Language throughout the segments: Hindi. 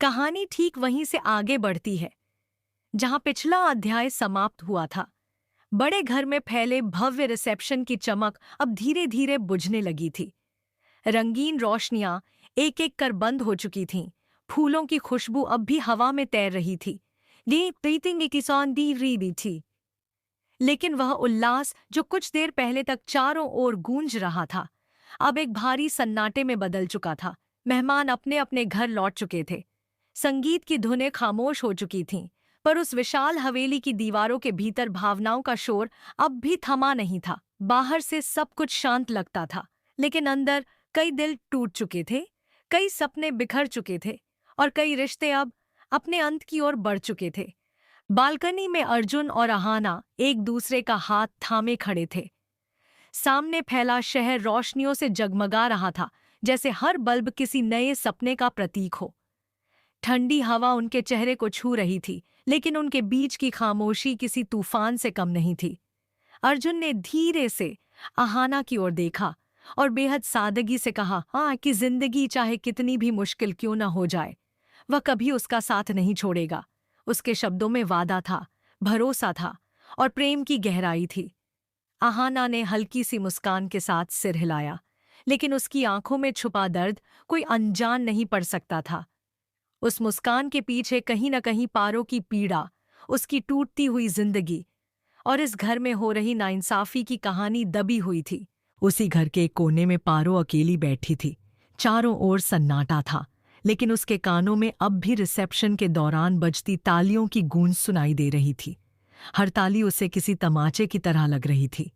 कहानी ठीक वहीं से आगे बढ़ती है जहां पिछला अध्याय समाप्त हुआ था। बड़े घर में फैले भव्य रिसेप्शन की चमक अब धीरे धीरे बुझने लगी थी। रंगीन रोशनियां एक एक कर बंद हो चुकी थीं। फूलों की खुशबू अब भी हवा में तैर रही थी। दी प्रीतिंग किसान दी री थी। लेकिन वह उल्लास जो कुछ देर पहले तक चारों ओर गूंज रहा था, अब एक भारी सन्नाटे में बदल चुका था। मेहमान अपने अपने घर लौट चुके थे। संगीत की धुनें खामोश हो चुकी थीं, पर उस विशाल हवेली की दीवारों के भीतर भावनाओं का शोर अब भी थमा नहीं था। बाहर से सब कुछ शांत लगता था, लेकिन अंदर कई दिल टूट चुके थे, कई सपने बिखर चुके थे और कई रिश्ते अब अपने अंत की ओर बढ़ चुके थे। बालकनी में अर्जुन और अहाना एक दूसरे का हाथ थामे खड़े थे। सामने फैला शहर रोशनियों से जगमगा रहा था, जैसे हर बल्ब किसी नए सपने का प्रतीक हो। ठंडी हवा उनके चेहरे को छू रही थी, लेकिन उनके बीच की खामोशी किसी तूफान से कम नहीं थी। अर्जुन ने धीरे से अहाना की ओर देखा और बेहद सादगी से कहा, हाँ, कि जिंदगी चाहे कितनी भी मुश्किल क्यों न हो जाए, वह कभी उसका साथ नहीं छोड़ेगा। उसके शब्दों में वादा था, भरोसा था और प्रेम की गहराई थी। अहाना ने हल्की सी मुस्कान के साथ सिर हिलाया, लेकिन उसकी आंखों में छुपा दर्द कोई अनजान नहीं पड़ सकता था। उस मुस्कान के पीछे कहीं न कहीं पारो की पीड़ा, उसकी टूटती हुई जिंदगी और इस घर में हो रही नाइंसाफी की कहानी दबी हुई थी। उसी घर के एक कोने में पारो अकेली बैठी थी। चारों ओर सन्नाटा था, लेकिन उसके कानों में अब भी रिसेप्शन के दौरान बजती तालियों की गूंज सुनाई दे रही थी। हर ताली उसे किसी तमाचे की तरह लग रही थी।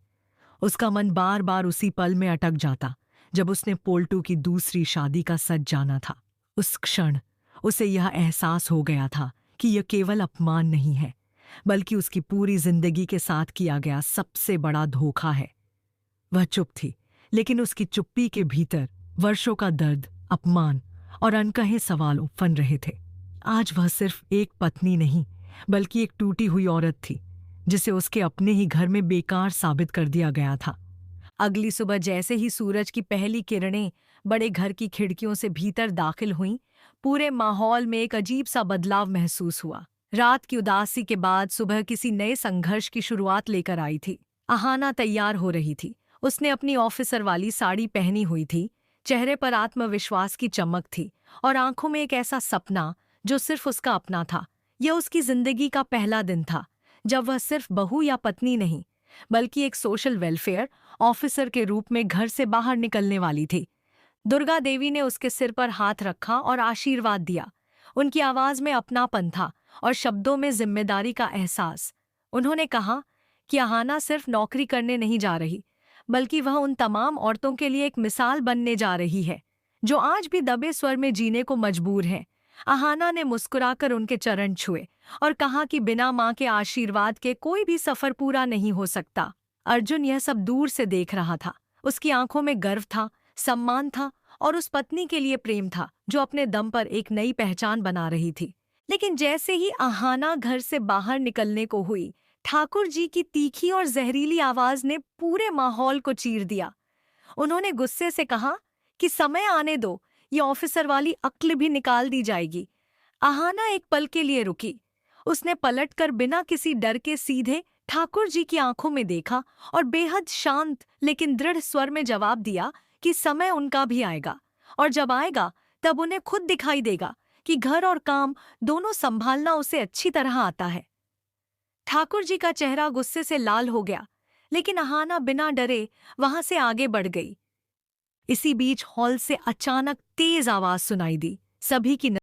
उसका मन बार बार उसी पल में अटक जाता जब उसने पोल्टू की दूसरी शादी का सच जाना था। उस क्षण उसे यह एहसास हो गया था कि यह केवल अपमान नहीं है, बल्कि उसकी पूरी जिंदगी के साथ किया गया सबसे बड़ा धोखा है। वह चुप थी, लेकिन उसकी चुप्पी के भीतर वर्षों का दर्द, अपमान और अनकहे सवाल उफन रहे थे। आज वह सिर्फ एक पत्नी नहीं, बल्कि एक टूटी हुई औरत थी, जिसे उसके अपने ही घर में बेकार साबित कर दिया गया था। अगली सुबह जैसे ही सूरज की पहली किरणें बड़े घर की खिड़कियों से भीतर दाखिल हुईं, पूरे माहौल में एक अजीब सा बदलाव महसूस हुआ। रात की उदासी के बाद सुबह किसी नए संघर्ष की शुरुआत लेकर आई थी। अहाना तैयार हो रही थी। उसने अपनी ऑफिसर वाली साड़ी पहनी हुई थी, चेहरे पर आत्मविश्वास की चमक थी और आंखों में एक ऐसा सपना जो सिर्फ उसका अपना था। यह उसकी जिंदगी का पहला दिन था जब वह सिर्फ बहू या पत्नी नहीं, बल्कि एक सोशल वेलफेयर ऑफिसर के रूप में घर से बाहर निकलने वाली थी। दुर्गा देवी ने उसके सिर पर हाथ रखा और आशीर्वाद दिया। उनकी आवाज में अपनापन था और शब्दों में जिम्मेदारी का एहसास। उन्होंने कहा कि अहाना सिर्फ नौकरी करने नहीं जा रही, बल्कि वह उन तमाम औरतों के लिए एक मिसाल बनने जा रही है जो आज भी दबे स्वर में जीने को मजबूर हैं। अहाना ने मुस्कुराकर उनके चरण छुए और कहा कि बिना मां के आशीर्वाद के कोई भी सफर पूरा नहीं हो सकता। अर्जुन यह सब दूर से देख रहा था। उसकी आंखों में गर्व था, सम्मान था और उस पत्नी के लिए प्रेम था जो अपने दम पर एक नई पहचान बना रही थी। लेकिन जैसे ही अहाना घर से बाहर निकलने को हुई, ठाकुर जी की तीखी और जहरीली आवाज ने पूरे माहौल को चीर दिया। उन्होंने गुस्से से कहा कि समय आने दो, ये ऑफिसर वाली अक्ल भी निकाल दी जाएगी। अहाना एक पल के लिए रुकी। उसने पलटकर बिना किसी डर के सीधे ठाकुर जी की आंखों में देखा और बेहद शांत लेकिन दृढ़ स्वर में जवाब दिया कि समय उनका भी आएगा, और जब आएगा तब उन्हें खुद दिखाई देगा कि घर और काम दोनों संभालना उसे अच्छी तरह आता है। ठाकुर जी का चेहरा गुस्से से लाल हो गया, लेकिन अहाना बिना डरे वहां से आगे बढ़ गई। इसी बीच हॉल से अचानक तेज आवाज सुनाई दी। सभी की